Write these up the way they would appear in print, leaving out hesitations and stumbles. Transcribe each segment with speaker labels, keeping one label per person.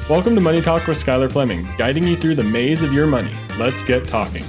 Speaker 1: Welcome to Money Talk with Skylar Fleming, guiding you through the maze of your money. Let's get talking.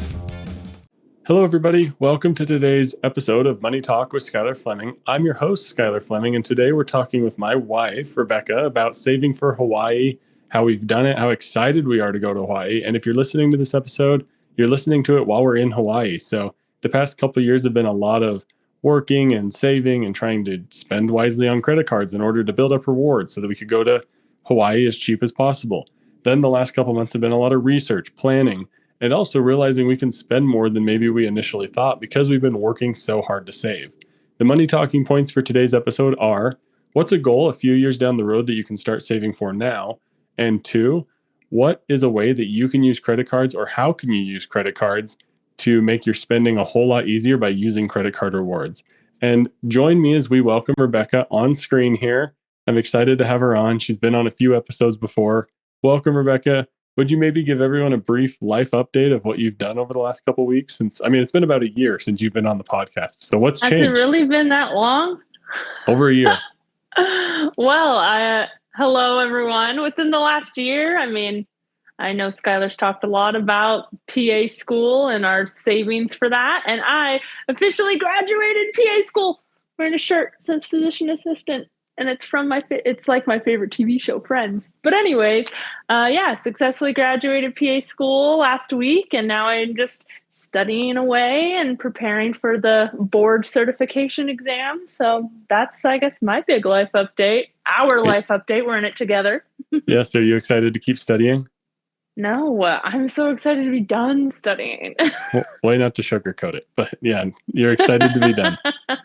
Speaker 1: Hello, everybody. Welcome to today's episode of Money Talk with Skylar Fleming. I'm your host, Skylar Fleming, and today we're talking with my wife, Rebecca, about saving for Hawaii, how we've done it, how excited we are to go to Hawaii. And if you're listening to this episode, you're listening to it while we're in Hawaii. So the past couple of years have been a lot of working and saving and trying to spend wisely on credit cards in order to build up rewards so that we could go to Hawaii as cheap as possible. Then the last couple months have been a lot of research, planning, and also realizing we can spend more than maybe we initially thought because we've been working so hard to save. The money talking points for today's episode are: what's a goal a few years down the road that you can start saving for now? And two, what is a way that you can use credit cards, or how can you use credit cards to make your spending a whole lot easier by using credit card rewards? And join me as we welcome Rebecca on screen here. I'm excited to have her on. She's been on a few episodes before. Welcome, Rebecca. Would you maybe give everyone a brief life update of what you've done over the last couple of weeks? It's been about a year since you've been on the podcast. So what's changed?
Speaker 2: Has it really been that long?
Speaker 1: Over a year.
Speaker 2: Well, hello, everyone. Within the last year, I know Skylar's talked a lot about PA school and our savings for that. And I officially graduated PA school. Wearing a shirt that says physician assistant. And it's from it's like my favorite TV show, Friends. But anyways, successfully graduated PA school last week. And now I'm just studying away and preparing for the board certification exam. So that's, I guess, my big life update, life update. We're in it together.
Speaker 1: Yes. Are you excited to keep studying?
Speaker 2: No, I'm so excited to be done studying.
Speaker 1: Well, way not to sugarcoat it, but yeah, you're excited to be done.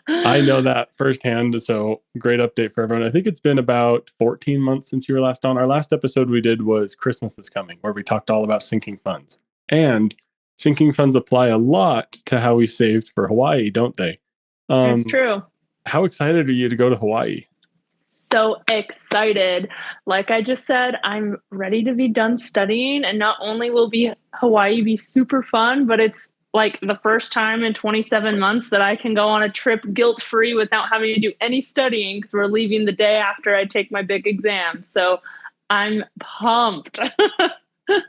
Speaker 1: I know that firsthand. So great update for everyone. I think it's been about 14 months since you were last on. Our last episode we did was Christmas is Coming, where we talked all about sinking funds. And sinking funds apply a lot to how we saved for Hawaii, don't they?
Speaker 2: That's true.
Speaker 1: How excited are you to go to Hawaii?
Speaker 2: So excited. Like I just said, I'm ready to be done studying. And not only will Hawaii be super fun, but it's like the first time in 27 months that I can go on a trip guilt-free without having to do any studying, because we're leaving the day after I take my big exam. So I'm pumped.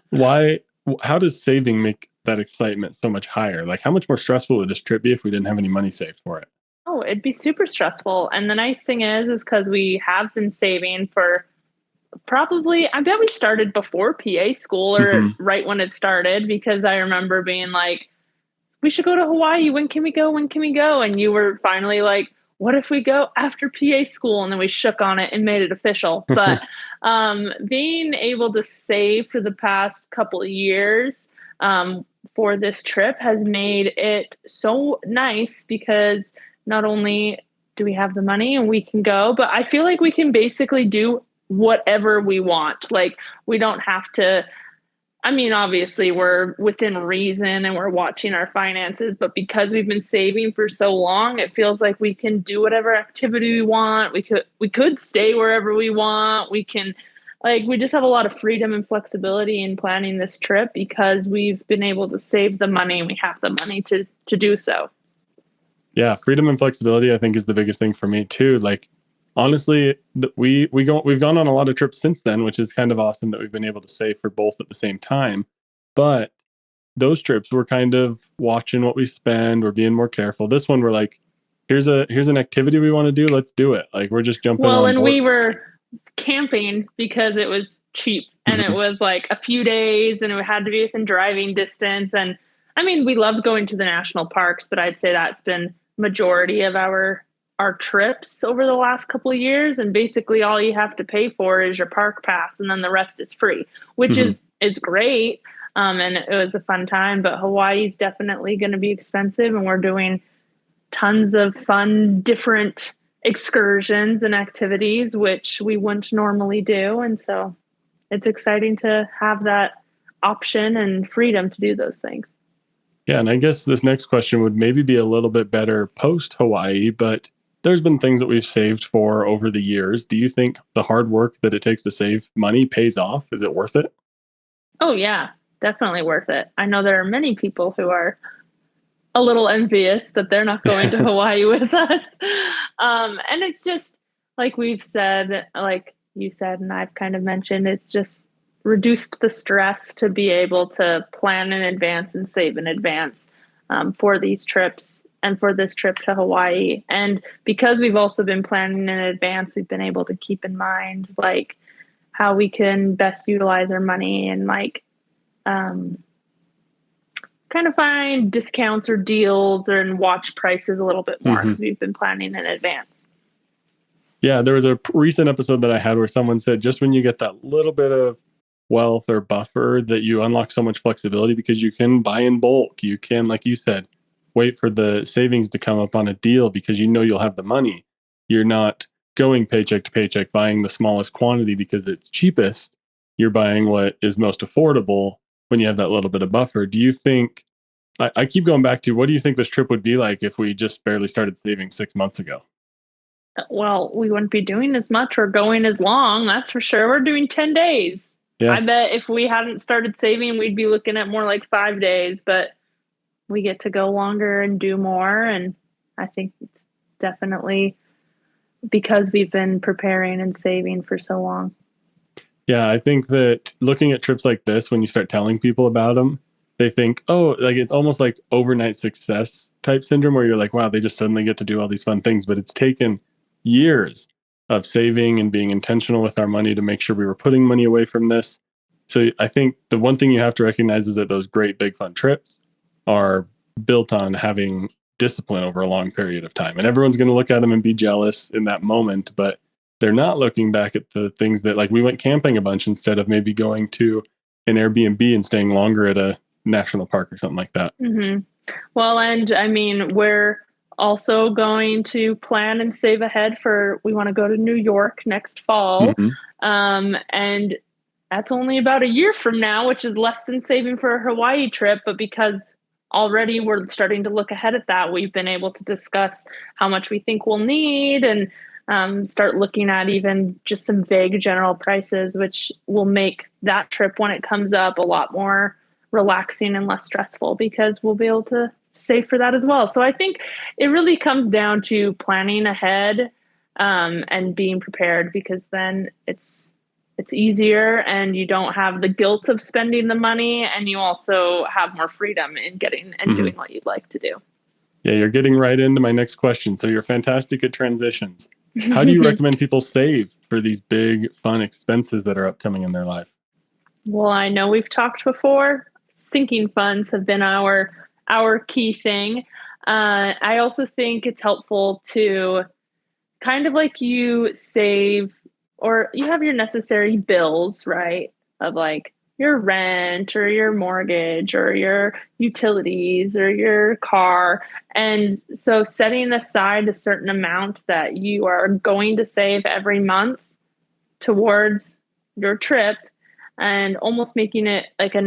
Speaker 1: Why? How does saving make that excitement so much higher? Like, how much more stressful would this trip be if we didn't have any money saved for it?
Speaker 2: Oh, it'd be super stressful. And the nice thing is because we have been saving for I bet we started before PA school or right when it started, because I remember being like, we should go to Hawaii. When can we go? When can we go? And you were finally like, what if we go after PA school? And then we shook on it and made it official. But being able to save for the past couple of years for this trip has made it so nice, because not only do we have the money and we can go, but I feel like we can basically do whatever we want. Like, we don't have to, obviously we're within reason and we're watching our finances, but because we've been saving for so long, it feels like we can do whatever activity we want. We could stay wherever we want. We just have a lot of freedom and flexibility in planning this trip because we've been able to save the money and we have the money to do so.
Speaker 1: Yeah, freedom and flexibility, I think, is the biggest thing for me too. Like, honestly, we've gone on a lot of trips since then, which is kind of awesome that we've been able to save for both at the same time. But those trips, we're kind of watching what we spend. We're being more careful. This one, we're like, here's an activity we want to do. Let's do it. Like, we're just jumping on board.
Speaker 2: And we were camping because it was cheap and it was like a few days and it had to be within driving distance. And we loved going to the national parks, but I'd say that's been majority of our trips over the last couple of years. And basically all you have to pay for is your park pass, and then the rest is free, which is great. And it was a fun time, but Hawaii's definitely going to be expensive, and we're doing tons of fun, different excursions and activities, which we wouldn't normally do. And so it's exciting to have that option and freedom to do those things.
Speaker 1: Yeah, and I guess this next question would maybe be a little bit better post-Hawaii, but there's been things that we've saved for over the years. Do you think the hard work that it takes to save money pays off? Is it worth it?
Speaker 2: Oh, yeah, definitely worth it. I know there are many people who are a little envious that they're not going to Hawaii with us. And it's just like we've said, like you said, and I've kind of mentioned, it's just reduced the stress to be able to plan in advance and save in advance for these trips and for this trip to Hawaii. And because we've also been planning in advance, we've been able to keep in mind like how we can best utilize our money and like kind of find discounts or deals and watch prices a little bit more because we've been planning in advance.
Speaker 1: Yeah, there was a recent episode that I had where someone said just when you get that little bit of wealth or buffer that you unlock so much flexibility because you can buy in bulk. You can, like you said, wait for the savings to come up on a deal because you know you'll have the money. You're not going paycheck to paycheck buying the smallest quantity because it's cheapest. You're buying what is most affordable when you have that little bit of buffer. Do you think, I keep going back to, what do you think this trip would be like if we just barely started saving 6 months ago?
Speaker 2: Well, we wouldn't be doing as much or going as long, that's for sure. We're doing 10 days.
Speaker 1: Yeah.
Speaker 2: I bet if we hadn't started saving, we'd be looking at more like 5 days, but we get to go longer and do more. And I think it's definitely because we've been preparing and saving for so long.
Speaker 1: Yeah, I think that looking at trips like this, when you start telling people about them, they think, oh, like it's almost like overnight success type syndrome where you're like, wow, they just suddenly get to do all these fun things. But it's taken years of saving and being intentional with our money to make sure we were putting money away from this. So I think the one thing you have to recognize is that those great big fun trips are built on having discipline over a long period of time. And everyone's going to look at them and be jealous in that moment, but they're not looking back at the things that, like, we went camping a bunch instead of maybe going to an Airbnb and staying longer at a national park or something like that.
Speaker 2: Well, and I mean, we're also going to plan and save ahead we want to go to New York next fall. And that's only about a year from now, which is less than saving for a Hawaii trip. But because already we're starting to look ahead at that, we've been able to discuss how much we think we'll need and start looking at even just some vague general prices, which will make that trip when it comes up a lot more relaxing and less stressful because we'll be able to save for that as well. So I think it really comes down to planning ahead and being prepared, because then it's easier and you don't have the guilt of spending the money, and you also have more freedom in getting and doing what you'd like to do.
Speaker 1: Yeah, you're getting right into my next question. So you're fantastic at transitions. How do you recommend people save for these big, fun expenses that are upcoming in their life?
Speaker 2: Well, I know we've talked before. Sinking funds have been our key thing. I also think it's helpful to kind of like you save, or you have your necessary bills, right? Of like your rent or your mortgage or your utilities or your car. And so setting aside a certain amount that you are going to save every month towards your trip, and almost making it like a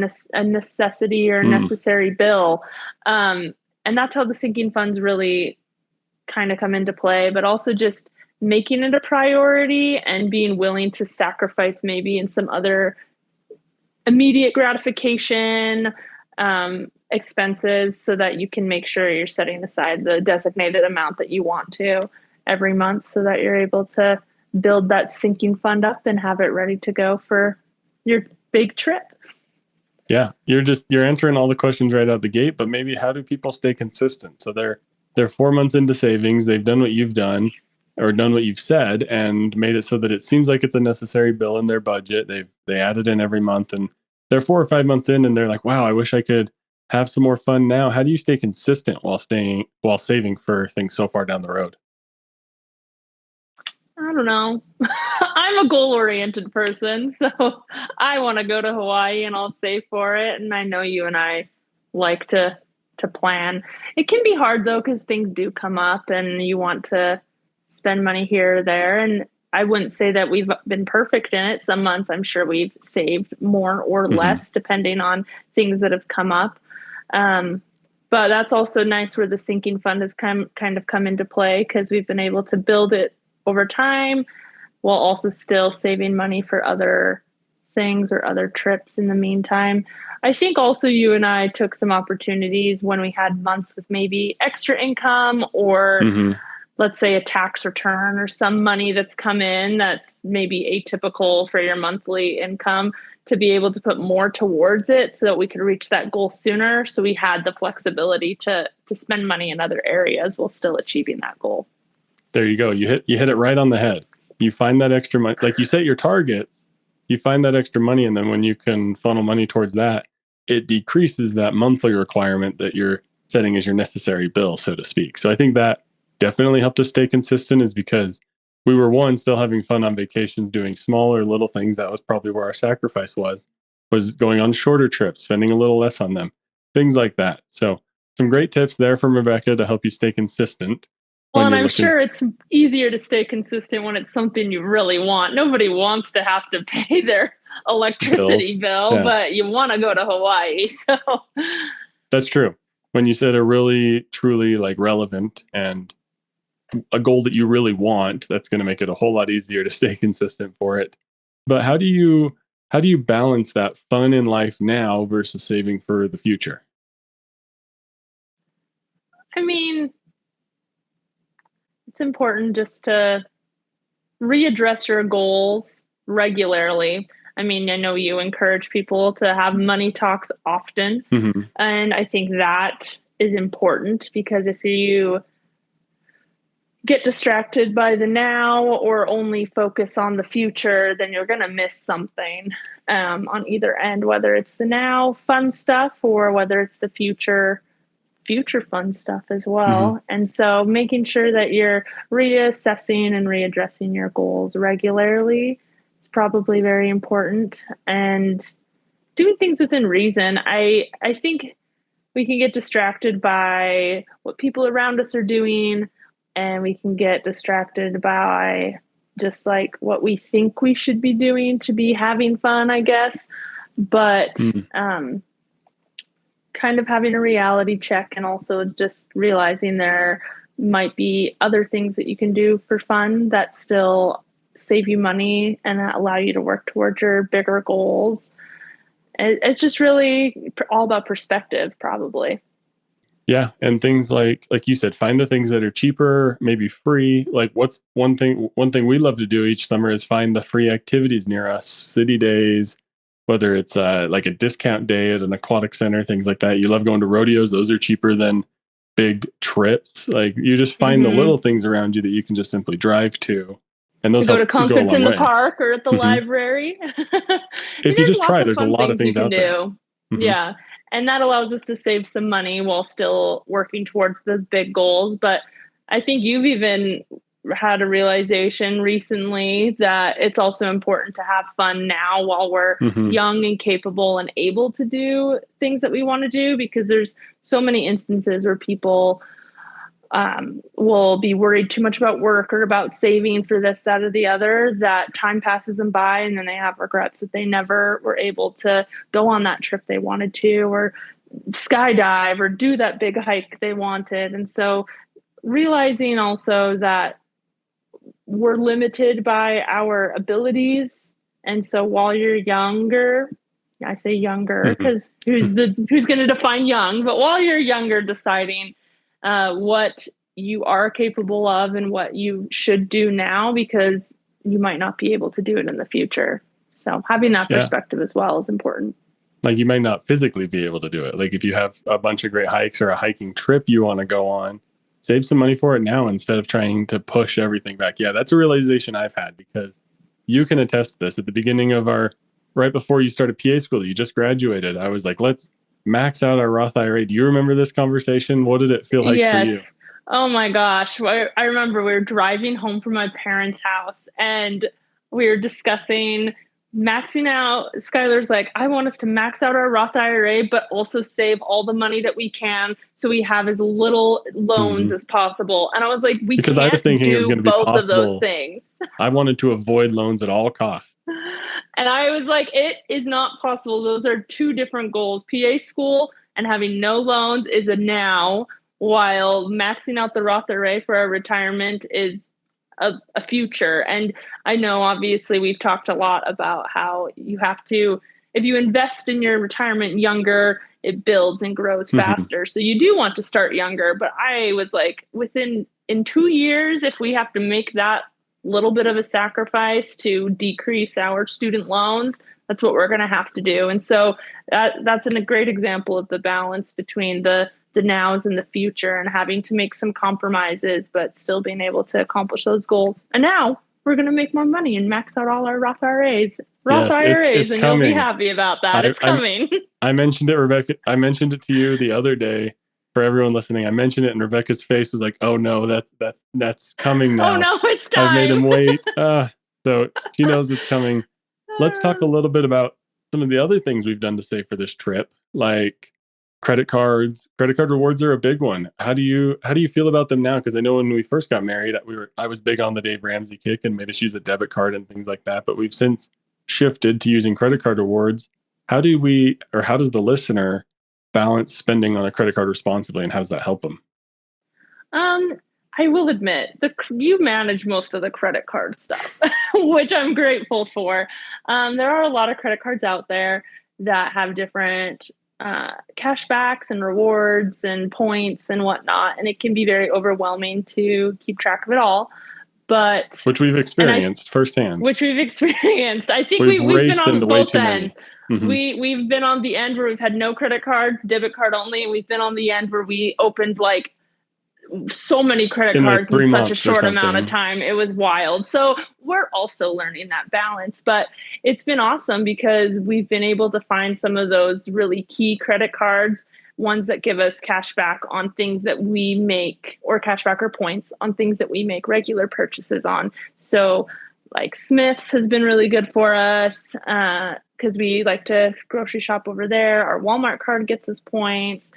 Speaker 2: necessity or a necessary bill. And that's how the sinking funds really kind of come into play, but also just making it a priority and being willing to sacrifice maybe in some other immediate gratification expenses so that you can make sure you're setting aside the designated amount that you want to every month so that you're able to build that sinking fund up and have it ready to go for your big trip.
Speaker 1: Yeah, you're answering all the questions right out the gate, but maybe how do people stay consistent? So they're 4 months into savings, they've done what you've done or done what you've said and made it so that it seems like it's a necessary bill in their budget. They add it in every month, and they're 4 or 5 months in and they're like, wow, I wish I could have some more fun now. How do you stay consistent while saving for things so far down the road?
Speaker 2: I don't know. I'm a goal-oriented person, so I want to go to Hawaii and I'll save for it. And I know you and I like to plan. It can be hard though, because things do come up and you want to spend money here or there. And I wouldn't say that we've been perfect in it. Some months I'm sure we've saved more or less depending on things that have come up. But that's also nice where the sinking fund has kind of come into play, because we've been able to build it over time while also still saving money for other things or other trips in the meantime. I think also you and I took some opportunities when we had months with maybe extra income or let's say a tax return or some money that's come in that's maybe atypical for your monthly income, to be able to put more towards it so that we could reach that goal sooner. So we had the flexibility to spend money in other areas while still achieving that goal.
Speaker 1: There you go. You hit it right on the head. You find that extra money, like you set your targets, you find that extra money, and then when you can funnel money towards that, it decreases that monthly requirement that you're setting as your necessary bill, so to speak. So I think that definitely helped us stay consistent, is because we were still having fun on vacations, doing smaller little things. That was probably where our sacrifice was going on shorter trips, spending a little less on them, things like that. So some great tips there from Rebecca to help you stay consistent
Speaker 2: Well,
Speaker 1: when
Speaker 2: and
Speaker 1: you're
Speaker 2: I'm
Speaker 1: looking
Speaker 2: sure it's easier to stay consistent when it's something you really want. Nobody wants to have to pay their
Speaker 1: bills.
Speaker 2: electricity bill,
Speaker 1: Yeah,
Speaker 2: but you want to go to Hawaii. So,
Speaker 1: that's true. When you said a really, truly like relevant and a goal that you really want, that's going to make it a whole lot easier to stay consistent for it. But how do you balance that fun in life now versus saving for the future?
Speaker 2: I mean, it's important just to readdress your goals regularly. I mean, I know you encourage people to have money talks often.
Speaker 1: Hmm.
Speaker 2: And I think that is important because if you get distracted by the now or only focus on the future, then you're going to miss something on either end, whether it's the now fun stuff or whether it's the future fun stuff as
Speaker 1: Hmm.
Speaker 2: well. And so making sure that you're reassessing and readdressing your goals regularly is probably very important. And doing things within reason. I think we can get distracted by what people around us are doing, and we can get distracted by just like what we think we should be doing to be having fun, I guess. But
Speaker 1: Hmm.
Speaker 2: kind of having a reality check and also just realizing there might be other things that you can do for fun that still save you money and allow you to work towards your bigger goals. It's just really all about perspective, probably.
Speaker 1: Yeah, and things like you said, find the things that are cheaper, maybe free. Like what's one thing we love to do each summer is find the free activities near us, city days, whether it's like a discount day at an aquatic center, things like that. You love going to rodeos; those are cheaper than big trips. Like you just find the
Speaker 2: Mm-hmm.
Speaker 1: little things around you that you can just simply drive to, and
Speaker 2: To
Speaker 1: those
Speaker 2: go to
Speaker 1: help go a
Speaker 2: concerts
Speaker 1: long
Speaker 2: in the
Speaker 1: way.
Speaker 2: park or at the
Speaker 1: Hmm.
Speaker 2: library.
Speaker 1: If you
Speaker 2: There's
Speaker 1: just
Speaker 2: lots
Speaker 1: try,
Speaker 2: of
Speaker 1: there's a
Speaker 2: fun
Speaker 1: lot of
Speaker 2: things you
Speaker 1: things
Speaker 2: can
Speaker 1: out there.
Speaker 2: do.
Speaker 1: Hmm.
Speaker 2: Yeah. And that allows us to save some money while still working towards those big goals. But I think you've even had a realization recently that it's also important to have fun now while we're
Speaker 1: Hmm.
Speaker 2: young and capable and able to do things that we want to do, because there's so many instances where people will be worried too much about work or about saving for this, that, or the other, that time passes them by and then they have regrets that they never were able to go on that trip they wanted to, or skydive, or do that big hike they wanted. And so realizing also that we're limited by our abilities. And so while you're younger, I say younger
Speaker 1: Hmm.
Speaker 2: because who's going to define young? But while you're younger, deciding what you are capable of and what you should do now, because you might not be able to do it in the future. So having that
Speaker 1: Yeah.
Speaker 2: perspective as well is important.
Speaker 1: Like you might not physically be able to do it. Like if you have a bunch of great hikes or a hiking trip you want to go on, save some money for it now instead of trying to push everything back. Yeah, that's a realization I've had, because you can attest to this. At the beginning of right before you started PA school, you just graduated. I was like, let's max out our Roth IRA. Do you remember this conversation? What did it feel like for you?
Speaker 2: Yes. Oh my gosh. I remember we were driving home from my parents' house and we were discussing maxing out. Skylar's like, I want us to max out our Roth IRA, but also save all the money that we can so we have as little loans
Speaker 1: Hmm.
Speaker 2: as possible. And I was like, we
Speaker 1: Because I was
Speaker 2: can't
Speaker 1: thinking it was
Speaker 2: do
Speaker 1: going to be
Speaker 2: both of those
Speaker 1: possible.
Speaker 2: things.
Speaker 1: I wanted to avoid loans at all costs.
Speaker 2: And I was like, it is not possible. Those are two different goals. PA school and having no loans is a now, while maxing out the Roth IRA for our retirement is a future. And I know, obviously, we've talked a lot about how you have to, if you invest in your retirement younger, it builds and grows
Speaker 1: Hmm.
Speaker 2: faster. So you do want to start younger. But I was like, within in 2 years, if we have to make that little bit of a sacrifice to decrease our student loans, that's what we're going to have to do. And so that's a great example of the balance between the nows and the future, and having to make some compromises, but still being able to accomplish those goals. And now we're going to make more money and max out all our Roth IRAs.
Speaker 1: It's
Speaker 2: And
Speaker 1: coming.
Speaker 2: You'll be happy about that. It's coming.
Speaker 1: I mentioned it, Rebecca. I mentioned it to you the other day. For everyone listening, I mentioned it, and Rebecca's face was like, "Oh no, that's coming now."
Speaker 2: Oh no, it's time.
Speaker 1: I've made him wait. So she knows it's coming. Let's talk a little bit about some of the other things we've done to save for this trip, like credit cards. Credit card rewards are a big one. How do you feel about them now? Because I know when we first got married, I was big on the Dave Ramsey kick and made us use a debit card and things like that. But we've since shifted to using credit card rewards. How does the listener balance spending on a credit card responsibly, and how does that help them?
Speaker 2: I will admit, you manage most of the credit card stuff, which I'm grateful for. There are a lot of credit cards out there that have different cashbacks and rewards and points and whatnot, and it can be very overwhelming to keep track of it all. But
Speaker 1: which we've experienced firsthand.
Speaker 2: I think we've been on both ends.
Speaker 1: Mm-hmm.
Speaker 2: We've been on the end where we've had no credit cards, debit card only, and we've been on the end where we opened like so many credit cards in such a short amount of time. It was wild. So we're also learning that balance, but it's been awesome because we've been able to find some of those really key credit cards, ones that give us cash back on things that we make, or cash back or points on things that we make regular purchases on. So like Smith's has been really good for us because we like to grocery shop over there. Our Walmart card gets us points.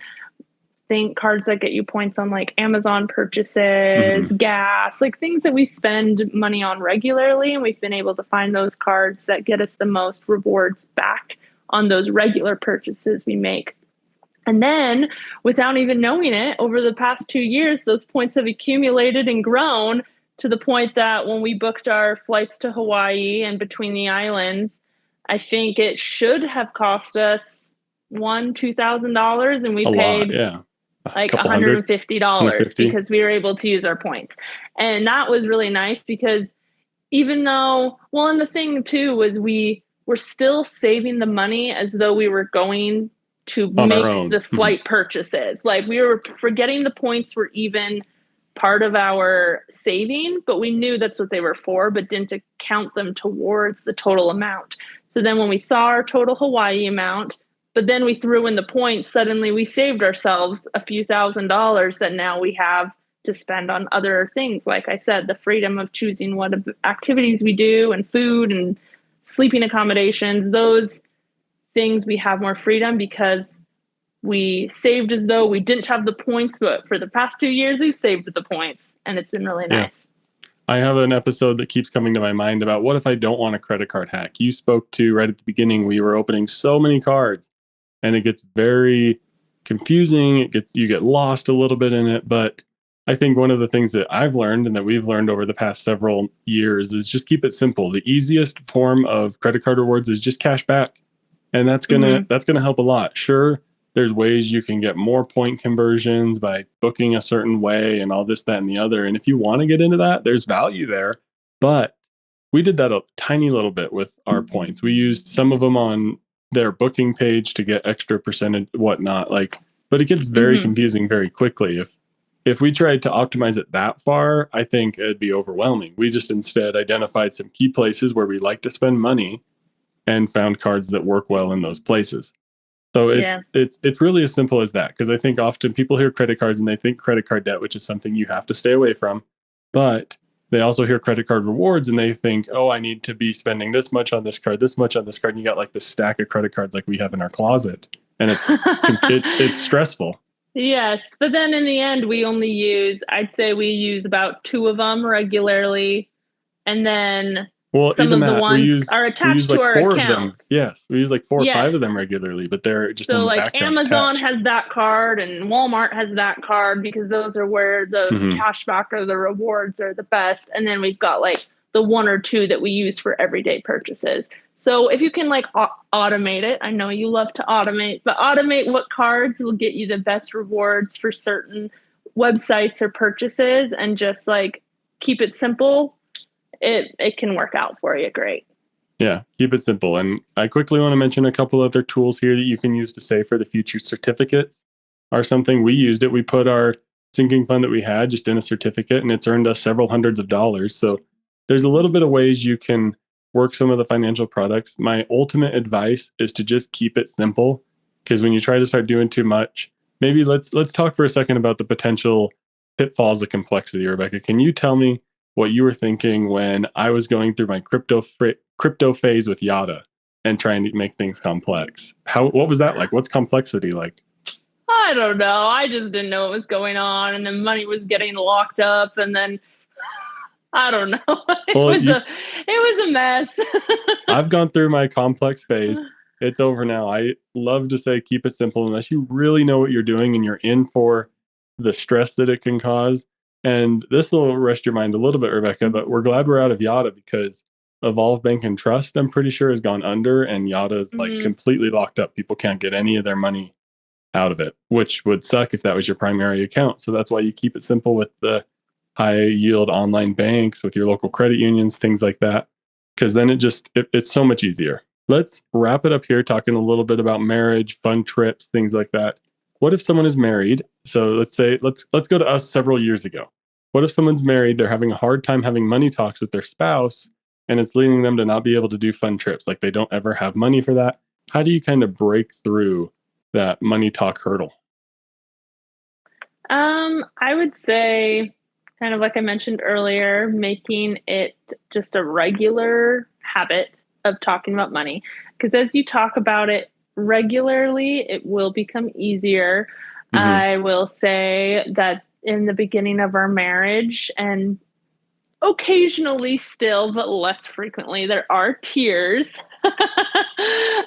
Speaker 2: Think cards that get you points on like Amazon purchases, gas, like things that we spend money on regularly. And we've been able to find those cards that get us the most rewards back on those regular purchases we make. And then without even knowing it, over the past 2 years, those points have accumulated and grown to the point that when we booked our flights to Hawaii and between the islands, I think it should have cost us $2,000, and we paid like $150 because we were able to use our points. And that was really nice because even though, and the thing too was we were still saving the money as though we were going to make the flight purchases. Like we were forgetting the points were even part of our saving, but we knew that's what they were for, but didn't count them towards the total amount. So then when we saw our total Hawaii amount, but then we threw in the points, suddenly we saved ourselves a few $1,000s that now we have to spend on other things. Like I said, the freedom of choosing what activities we do and food and sleeping accommodations, those things we have more freedom because we saved as though we didn't have the points, but for the past 2 years, we've saved the points, and it's been really nice.
Speaker 1: I have an episode that keeps coming to my mind about what if I don't want a credit card hack. You spoke to right at the beginning, we were opening so many cards, and it gets very confusing. You get lost a little bit in it, but I think one of the things that I've learned and that we've learned over the past several years is just keep it simple. The easiest form of credit card rewards is just cash back. And that's gonna help a lot. Sure, there's ways you can get more point conversions by booking a certain way and all this, that, and the other. And if you want to get into that, there's value there. But we did that a tiny little bit with our points. We used some of them on their booking page to get extra percentage, whatnot. But it gets very confusing very quickly. If we tried to optimize it that far, I think it'd be overwhelming. We just instead identified some key places where we like to spend money and found cards that work well in those places. So it's really as simple as that, because I think often people hear credit cards and they think credit card debt, which is something you have to stay away from. But they also hear credit card rewards and they think, oh, I need to be spending this much on this card, this much on this card. And you got like this stack of credit cards like we have in our closet. And it's stressful.
Speaker 2: Yes. But then in the end, I'd say we use about 2 of them regularly. And then some of the ones are attached to our accounts.
Speaker 1: Yes, we use like 4 or 5 of them regularly, but they're just
Speaker 2: so
Speaker 1: in the
Speaker 2: like
Speaker 1: background
Speaker 2: Amazon
Speaker 1: attached.
Speaker 2: has that card and Walmart has that card because those are where the cashback or the rewards are the best. And then we've got like the 1 or 2 that we use for everyday purchases. So if you can like automate it, I know you love to automate, but automate what cards will get you the best rewards for certain websites or purchases and just like keep it simple, it can work out for you great.
Speaker 1: Yeah, keep it simple. And I quickly want to mention a couple other tools here that you can use to save for the future. Certificates are something we used it. We put our sinking fund that we had just in a certificate, and it's earned us several hundreds of dollars. So there's a little bit of ways you can work some of the financial products. My ultimate advice is to just keep it simple, because when you try to start doing too much, maybe let's talk for a second about the potential pitfalls of complexity. Rebecca, can you tell me what you were thinking when I was going through my crypto phase with Yada and trying to make things complex? What was that like? What's complexity like?
Speaker 2: I don't know. I just didn't know what was going on, and then money was getting locked up, and then I don't know. It was a mess.
Speaker 1: I've gone through my complex phase. It's over now. I love to say keep it simple unless you really know what you're doing and you're in for the stress that it can cause. And this will rest your mind a little bit, Rebecca, but we're glad we're out of Yada, because Evolve Bank and Trust, I'm pretty sure, has gone under, and Yada is like completely locked up. People can't get any of their money out of it, which would suck if that was your primary account. So that's why you keep it simple with the high yield online banks, with your local credit unions, things like that, because then it's so much easier. Let's wrap it up here talking a little bit about marriage, fun trips, things like that. What if someone is married? So let's go to us several years ago. What if someone's married, they're having a hard time having money talks with their spouse, and it's leading them to not be able to do fun trips? Like they don't ever have money for that. How do you kind of break through that money talk hurdle?
Speaker 2: I would say, kind of like I mentioned earlier, making it just a regular habit of talking about money. Because as you talk about it regularly, it will become easier. I will say that in the beginning of our marriage, and occasionally still, but less frequently, there are tears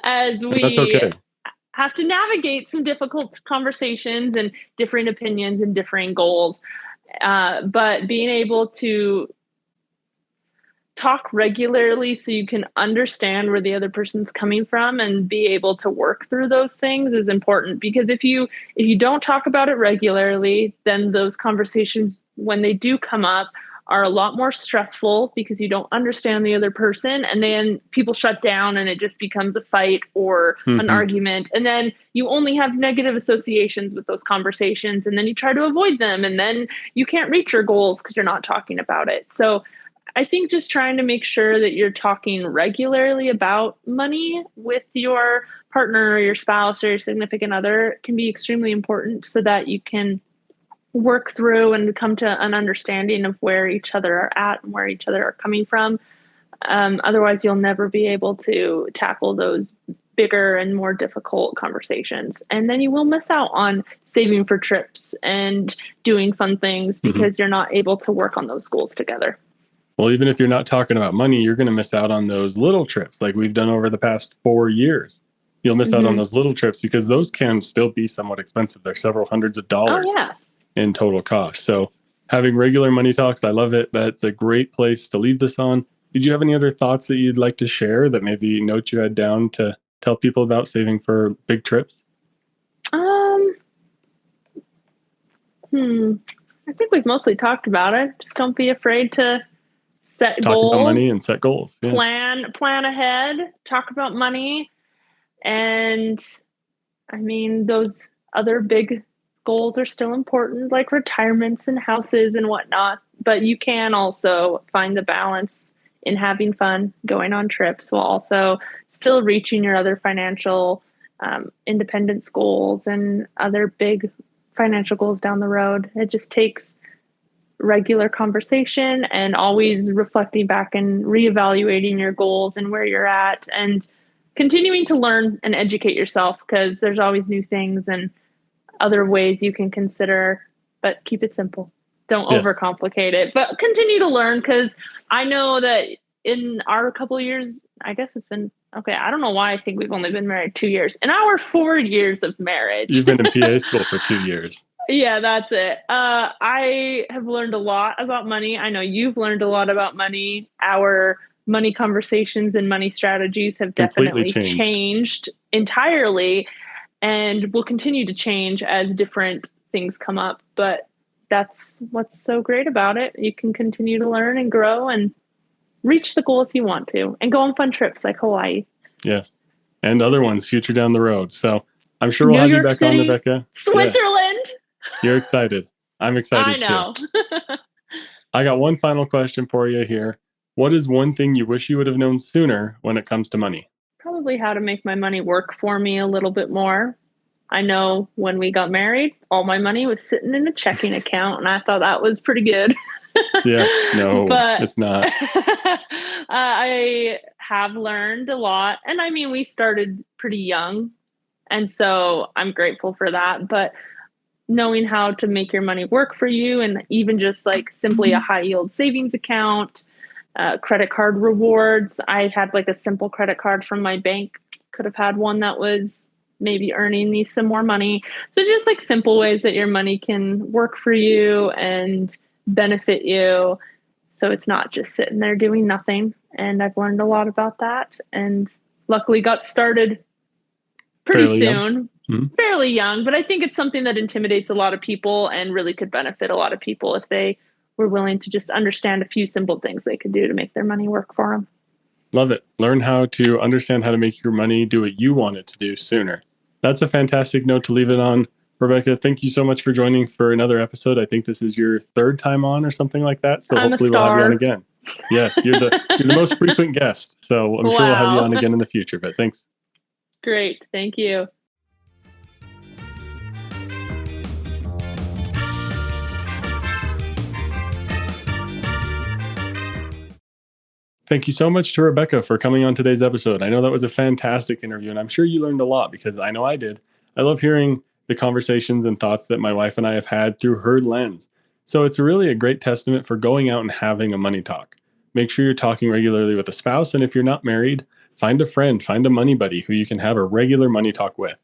Speaker 2: as
Speaker 1: That's
Speaker 2: we
Speaker 1: okay.
Speaker 2: have to navigate some difficult conversations and differing opinions and differing goals. But being able to talk regularly so you can understand where the other person's coming from and be able to work through those things is important, because if you don't talk about it regularly, then those conversations, when they do come up, are a lot more stressful because you don't understand the other person, and then people shut down and it just becomes a fight or an argument, and then you only have negative associations with those conversations, and then you try to avoid them, and then you can't reach your goals because you're not talking about it. So I think just trying to make sure that you're talking regularly about money with your partner or your spouse or your significant other can be extremely important, so that you can work through and come to an understanding of where each other are at and where each other are coming from. Otherwise, you'll never be able to tackle those bigger and more difficult conversations. And then you will miss out on saving for trips and doing fun things because you're not able to work on those goals together.
Speaker 1: Well, even if you're not talking about money, you're going to miss out on those little trips like we've done over the past 4 years. You'll miss out on those little trips because those can still be somewhat expensive. They're several hundreds of dollars in total cost. So having regular money talks, I love it. That's a great place to leave this on. Did you have any other thoughts that you'd like to share, that maybe notes you had down to tell people about saving for big trips?
Speaker 2: I think we've mostly talked about it. Just don't be afraid to set
Speaker 1: Talk
Speaker 2: goals.
Speaker 1: about money and set goals.
Speaker 2: Yes. Plan ahead, talk about money. And I mean, those other big goals are still important, like retirements and houses and whatnot. But you can also find the balance in having fun, going on trips, while also still reaching your other financial independence goals and other big financial goals down the road. It just takes regular conversation and always reflecting back and reevaluating your goals and where you're at, and continuing to learn and educate yourself, because there's always new things and other ways you can consider, but keep it simple. Don't overcomplicate it, but continue to learn, because I know that in our couple of years, I guess it's been, okay, I don't know why I think we've only been married 2 years. In our 4 years of marriage.
Speaker 1: You've been in PA school for 2 years.
Speaker 2: Yeah, that's it. I have learned a lot about money. I know you've learned a lot about money. Our money conversations and money strategies have definitely changed entirely, and will continue to change as different things come up. But that's what's so great about it. You can continue to learn and grow and reach the goals you want to and go on fun trips like Hawaii.
Speaker 1: Yes. And other ones future down the road. So I'm sure we'll
Speaker 2: New
Speaker 1: have you
Speaker 2: York
Speaker 1: back on,
Speaker 2: City,
Speaker 1: Rebecca.
Speaker 2: Switzerland.
Speaker 1: Yeah. You're excited. I'm excited
Speaker 2: I know.
Speaker 1: too. I got one final question for you here. What is one thing you wish you would have known sooner when it comes to money?
Speaker 2: Probably how to make my money work for me a little bit more. I know when we got married, all my money was sitting in a checking account, and I thought that was pretty good.
Speaker 1: Yes, no,
Speaker 2: but
Speaker 1: it's not.
Speaker 2: I have learned a lot. And I mean, we started pretty young. And so I'm grateful for that. But knowing how to make your money work for you, and even just like simply a high yield savings account, credit card rewards. I had like a simple credit card from my bank, could have had one that was maybe earning me some more money. So just like simple ways that your money can work for you and benefit you. So it's not just sitting there doing nothing. And I've learned a lot about that, and luckily got started pretty soon. Fairly young, but I think it's something that intimidates a lot of people and really could benefit a lot of people if they were willing to just understand a few simple things they could do to make their money work for them.
Speaker 1: Love it. Learn how to understand how to make your money do what you want it to do sooner. That's a fantastic note to leave it on. Rebecca, thank you so much for joining for another episode. I think this is your third time on or something like that. So hopefully we'll have you on again. Yes, you're the most frequent guest. So I'm sure we'll have you on again in the future, but thanks.
Speaker 2: Great. Thank you.
Speaker 1: Thank you so much to Rebecca for coming on today's episode. I know that was a fantastic interview, and I'm sure you learned a lot because I know I did. I love hearing the conversations and thoughts that my wife and I have had through her lens. So it's really a great testament for going out and having a money talk. Make sure you're talking regularly with a spouse, and if you're not married, find a friend, find a money buddy who you can have a regular money talk with.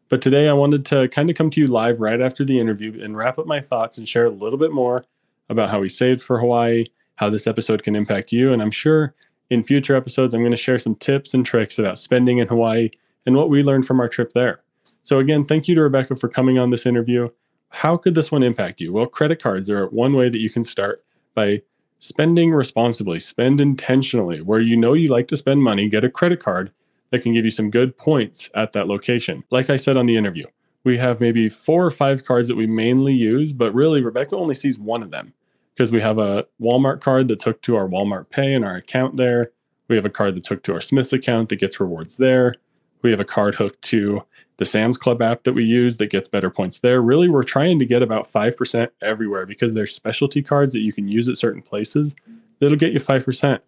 Speaker 1: But today I wanted to kind of come to you live right after the interview and wrap up my thoughts and share a little bit more about how we saved for Hawaii, how this episode can impact you. And I'm sure in future episodes, I'm going to share some tips and tricks about spending in Hawaii and what we learned from our trip there. So again, thank you to Rebecca for coming on this interview. How could this one impact you? Well, credit cards are one way that you can start by spending responsibly, spend intentionally. Where you know you like to spend money, get a credit card that can give you some good points at that location. Like I said on the interview, we have maybe 4 or 5 cards that we mainly use, but really Rebecca only sees one of them because we have a Walmart card that's hooked to our Walmart Pay and our account there. We have a card that's hooked to our Smith's account that gets rewards there. We have a card hooked to the Sam's Club app that we use that gets better points there. Really, we're trying to get about 5% everywhere because there's specialty cards that you can use at certain places that'll get you 5%.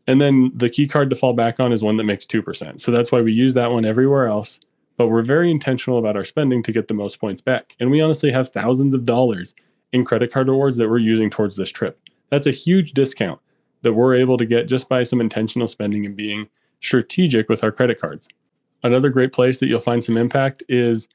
Speaker 1: And then the key card to fall back on is one that makes 2%. So that's why we use that one everywhere else. But we're very intentional about our spending to get the most points back. And we honestly have thousands of dollars in credit card rewards that we're using towards this trip. That's a huge discount that we're able to get just by some intentional spending and being strategic with our credit cards. Another great place that you'll find some impact is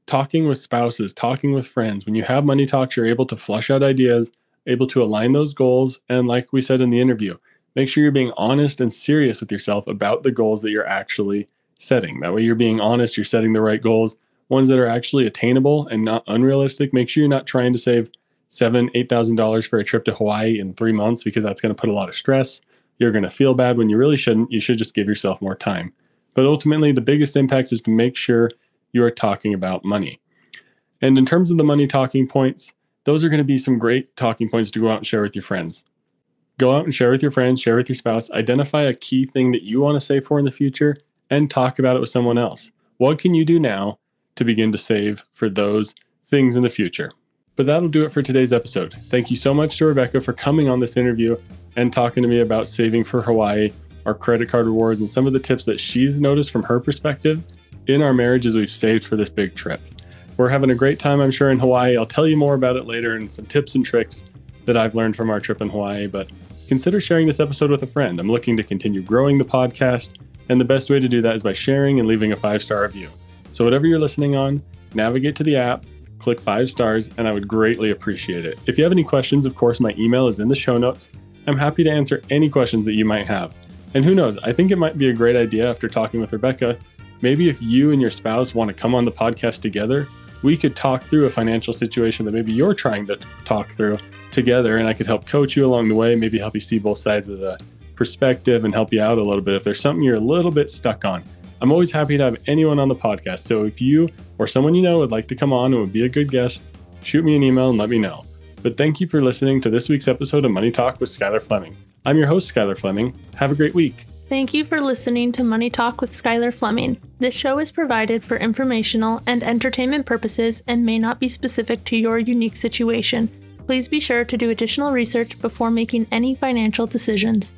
Speaker 1: talking with spouses, talking with friends. When you have money talks, you're able to flush out ideas, able to align those goals. And like we said in the interview, make sure you're being honest and serious with yourself about the goals that you're actually setting. That way you're being honest, you're setting the right goals, ones that are actually attainable and not unrealistic. Make sure you're not trying to save $7,000, $8,000 for a trip to Hawaii in 3 months because that's going to put a lot of stress. You're going to feel bad when you really shouldn't. You should just give yourself more time. But ultimately, the biggest impact is to make sure you are talking about money. And in terms of the money talking points, those are going to be some great talking points to go out and share with your friends. Go out and share with your friends, share with your spouse, identify a key thing that you want to save for in the future, and talk about it with someone else. What can you do now to begin to save for those things in the future? But that'll do it for today's episode. Thank you so much to Rebecca for coming on this interview and talking to me about saving for Hawaii, our credit card rewards, and some of the tips that she's noticed from her perspective in our marriage as we've saved for this big trip. We're having a great time, I'm sure, in Hawaii. I'll tell you more about it later and some tips and tricks that I've learned from our trip in Hawaii, but consider sharing this episode with a friend. I'm looking to continue growing the podcast, and the best way to do that is by sharing and leaving a 5-star review. So whatever you're listening on, navigate to the app, click 5 stars, and I would greatly appreciate it. If you have any questions, of course, my email is in the show notes. I'm happy to answer any questions that you might have. And who knows, I think it might be a great idea after talking with Rebecca, maybe if you and your spouse want to come on the podcast together, we could talk through a financial situation that maybe you're trying to talk through together, and I could help coach you along the way, maybe help you see both sides of the perspective and help you out a little bit if there's something you're a little bit stuck on. I'm always happy to have anyone on the podcast. So if you or someone you know would like to come on and would be a good guest, shoot me an email and let me know. But thank you for listening to this week's episode of Money Talk with Skylar Fleming. I'm your host, Skylar Fleming. Have a great week.
Speaker 3: Thank you for listening to Money Talk with Skylar Fleming. This show is provided for informational and entertainment purposes and may not be specific to your unique situation. Please be sure to do additional research before making any financial decisions.